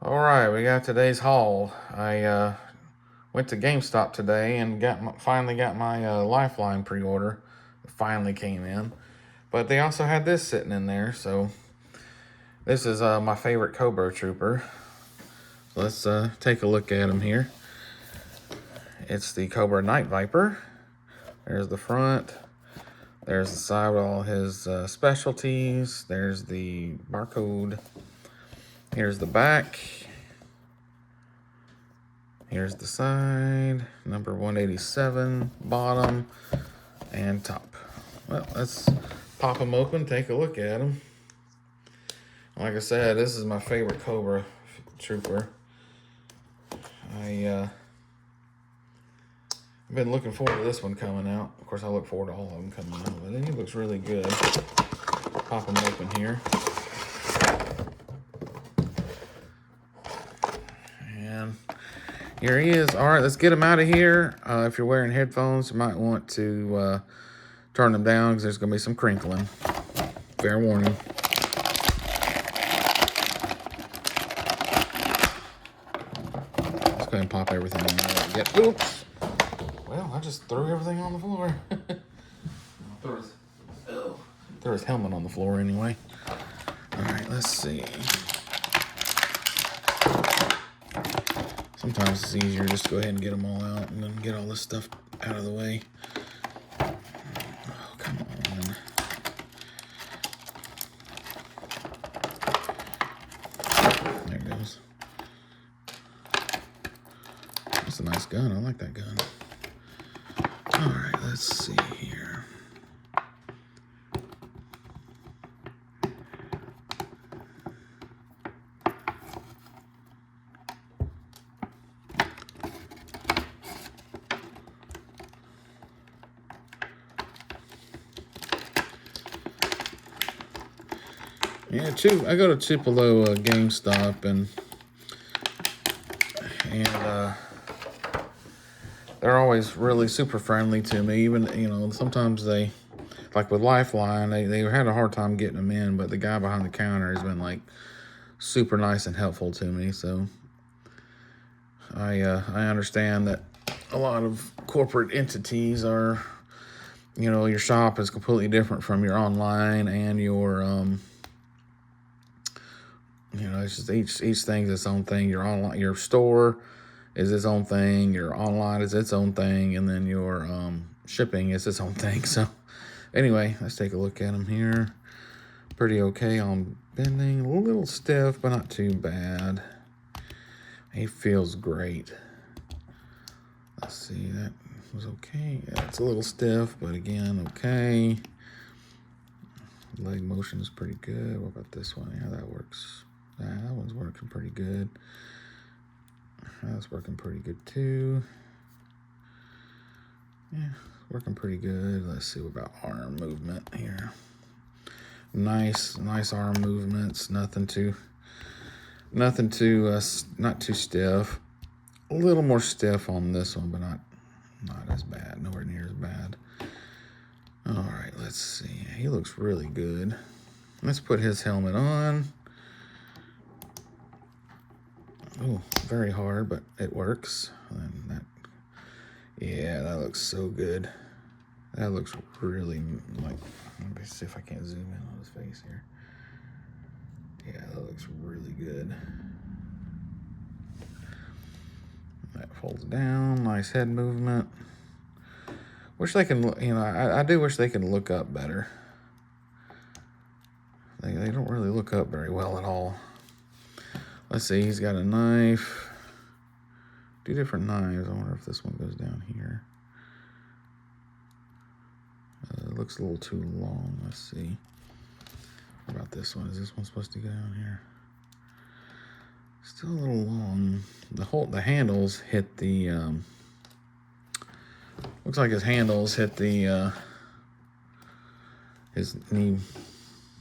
All right, we got today's haul. I went to GameStop today and finally got my Lifeline pre-order. It finally came in, but they also had this sitting in there. So this is my favorite Cobra Trooper. So let's take a look at him here. It's the Cobra Night Viper. There's the front. There's the side with all his specialties. There's the barcode. Here's the back. Here's the side, number 187, bottom, and top. Well, let's pop them open, take a look at them. Like I said, this is my favorite Cobra Trooper. I've been looking forward to this one coming out. Of course, I look forward to all of them coming out, but he looks really good. Pop them open here. And here he is. All right, let's get him out of here. If you're wearing headphones, you might want to turn them down because there's going to be some crinkling. Fair warning. Let's go ahead and pop everything in there. Oops. Well, I just threw everything on the floor. Threw his helmet on the floor anyway. All right, let's see. Sometimes it's easier just to go ahead and get them all out and then get all this stuff out of the way. Oh, come on. There it goes. That's a nice gun. I like that gun. All right, let's see here. Yeah, I go to Tupelo GameStop and they're always really super friendly to me. Even, sometimes they, like with Lifeline, they had a hard time getting them in, but the guy behind the counter has been like super nice and helpful to me. So I understand that a lot of corporate entities are, your shop is completely different from your online and your it's just each thing's its own thing. Your store is its own thing. Your online is its own thing, and then your shipping is its own thing. So, anyway, let's take a look at them here. Pretty okay on bending. A little stiff, but not too bad. He feels great. Let's see, that was okay. Yeah, it's a little stiff, but again, okay. Leg motion is pretty good. What about this one? Yeah, that works. That one's working pretty good. That's working pretty good too. Yeah, working pretty good. Let's see what about arm movement here. Nice arm movements. Nothing too not too stiff. A little more stiff on this one, but not as bad. Nowhere near as bad. All right, let's see. He looks really good. Let's put his helmet on. Oh, very hard, but it works. And that looks so good. That looks really like. Let me see if I can't zoom in on his face here. Yeah, that looks really good. That folds down. Nice head movement. Wish they can. I do wish they can look up better. They don't really look up very well at all. Let's see, he's got a knife. 2 different knives. I wonder if this one goes down here. It looks a little too long. Let's see. What about this one? Is this one supposed to go down here? Still a little long. The handles hit the looks like his handles hit the his knee.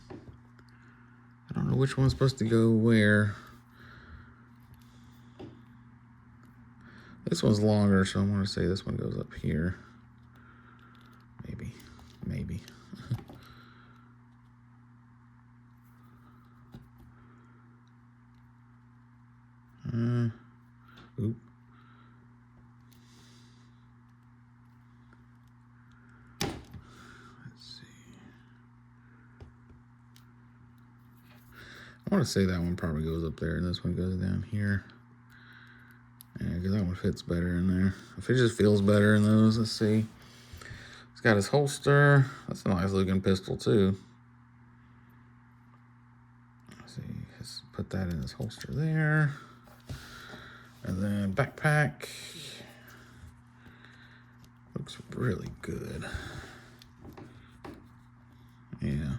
I don't know which one's supposed to go where. This one's longer, so I'm going to say this one goes up here. Maybe. Oop. Let's see. I want to say that one probably goes up there and this one goes down here. Yeah, because that one fits better in there. If it just feels better in those, let's see. He's got his holster. That's a nice looking pistol too. Let's see, let's put that in his holster there. And then backpack. Looks really good. Yeah.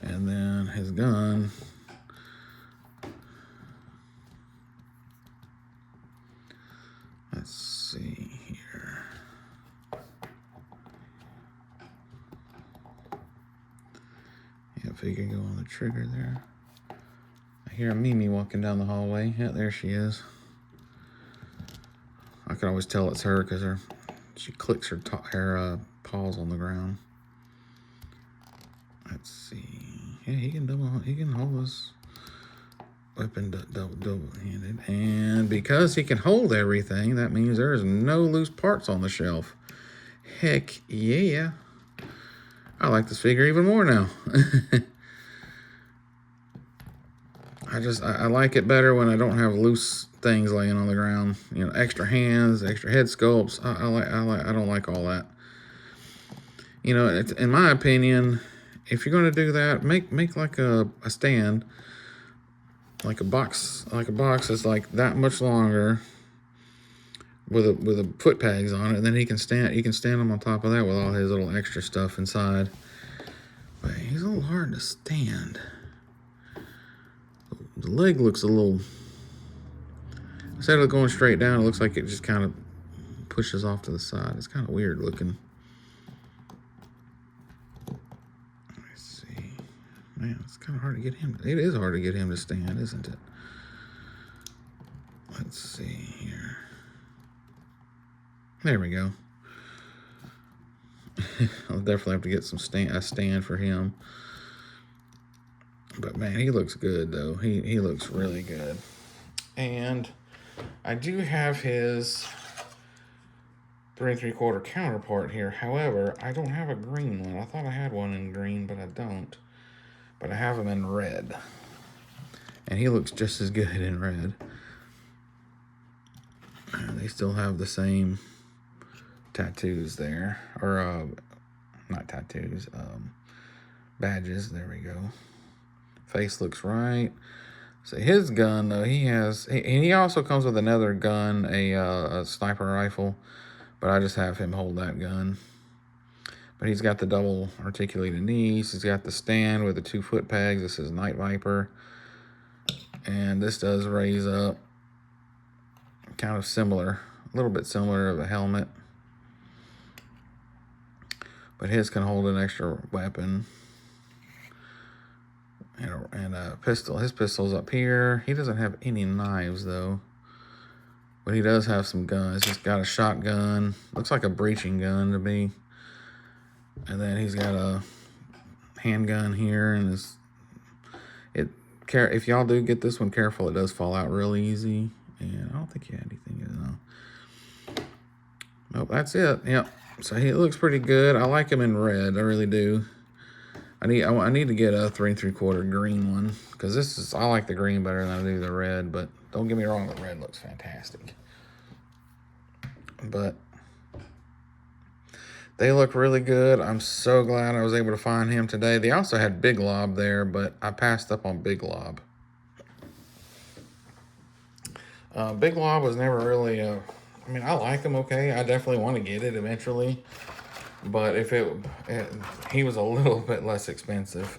And then his gun. Let's see here. Yeah, if he can go on the trigger there. I hear a Mimi walking down the hallway. Yeah, there she is. I can always tell it's her because she clicks her paws on the ground. Let's see. Yeah, he can hold his weapon double-handed. And because he can hold everything, that means there is no loose parts on the shelf. Heck yeah. I like this figure even more now. I like it better when I don't have loose things laying on the ground. You know, extra hands, extra head sculpts. I don't like all that. You know, in my opinion, if you're gonna do that, make like a stand, like a box that's like that much longer, with a foot pegs on it, and then you can stand him on top of that with all his little extra stuff inside. But he's a little hard to stand. The leg looks a little, instead of going straight down, it looks like it just kind of pushes off to the side. It's kind of weird looking. Let's see. Man, it's kind of hard to get him. It is hard to get him to stand, isn't it? Let's see here. There we go. I'll definitely have to get a stand for him. But man, he looks good though. He looks really good. And I do have his 3 3/4 counterpart here. However, I don't have a green one. I thought I had one in green, but I don't. But I have him in red. And he looks just as good in red. And they still have the same tattoos there. Or, not tattoos, badges. There we go. Face looks right. So his gun, though, he also comes with another gun, a sniper rifle, but I just have him hold that gun. But he's got the double articulated knees. He's got the stand with the 2 foot pegs. This is Night Viper. And this does raise up. Kind of similar, a little bit similar of a helmet. But his can hold an extra weapon. And a pistol. His pistol's up here. He doesn't have any knives, though. But he does have some guns. He's got a shotgun. Looks like a breaching gun to me. And then he's got a handgun here. And if y'all do get this one, careful. It does fall out real easy. And I don't think he had anything in it, though. Nope, that's it. Yep. So he looks pretty good. I like him in red. I really do. I need to get a 3 3/4 green one, because I like the green better than I do the red. But don't get me wrong, the red looks fantastic. But they look really good. I'm so glad I was able to find him today. They also had Big Lob there, but I passed up on Big Lob. Big Lob was never really I mean, I like him okay. I definitely want to get it eventually. But if he was a little bit less expensive.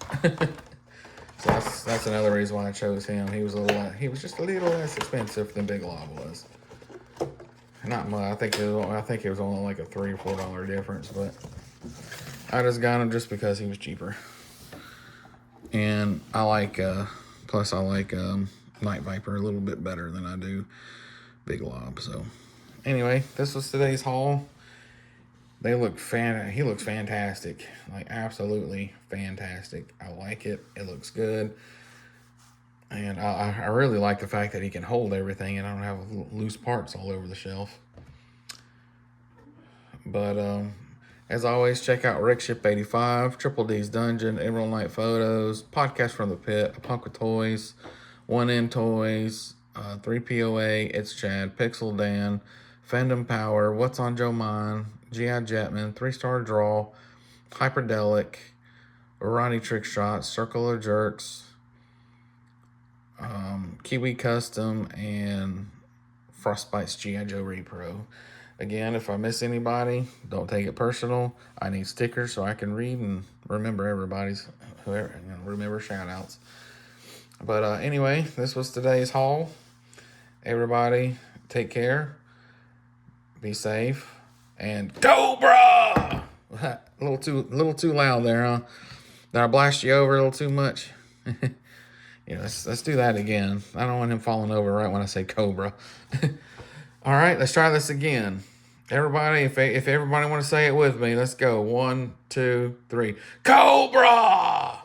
So that's another reason why I chose him. He was just a little less expensive than Big Lob was. Not much. I think it was only like a $3 or $4 difference, but I just got him just because he was cheaper. And I like Night Viper a little bit better than I do Big Lob. So anyway, this was today's haul. He looks fantastic. Like, absolutely fantastic. I like it. It looks good. And I really like the fact that he can hold everything and I don't have loose parts all over the shelf. But as always, check out Rickship85, Triple D's Dungeon, Emerald Knight Photos, Podcast from the Pit, A Punk with Toys, 1M Toys, 3POA, It's Chad, Pixel Dan, Fandom Power, What's on Joe Mine, G.I. Jetman, 3-Star Draw, Hyperdelic, Ronnie Trick Shots, Circle of Jerks, Kiwi Custom, and Frostbite's G.I. Joe Repro. Again, if I miss anybody, don't take it personal. I need stickers so I can read and remember remember shout outs. But anyway, this was today's haul. Everybody, take care, be safe, and Cobra! a little too loud there, huh? Did I blast you over a little too much? Yeah, let's do that again. I don't want him falling over right when I say Cobra. All right, let's try this again. Everybody, if everybody want to say it with me, let's go. 1, 2, 3. Cobra!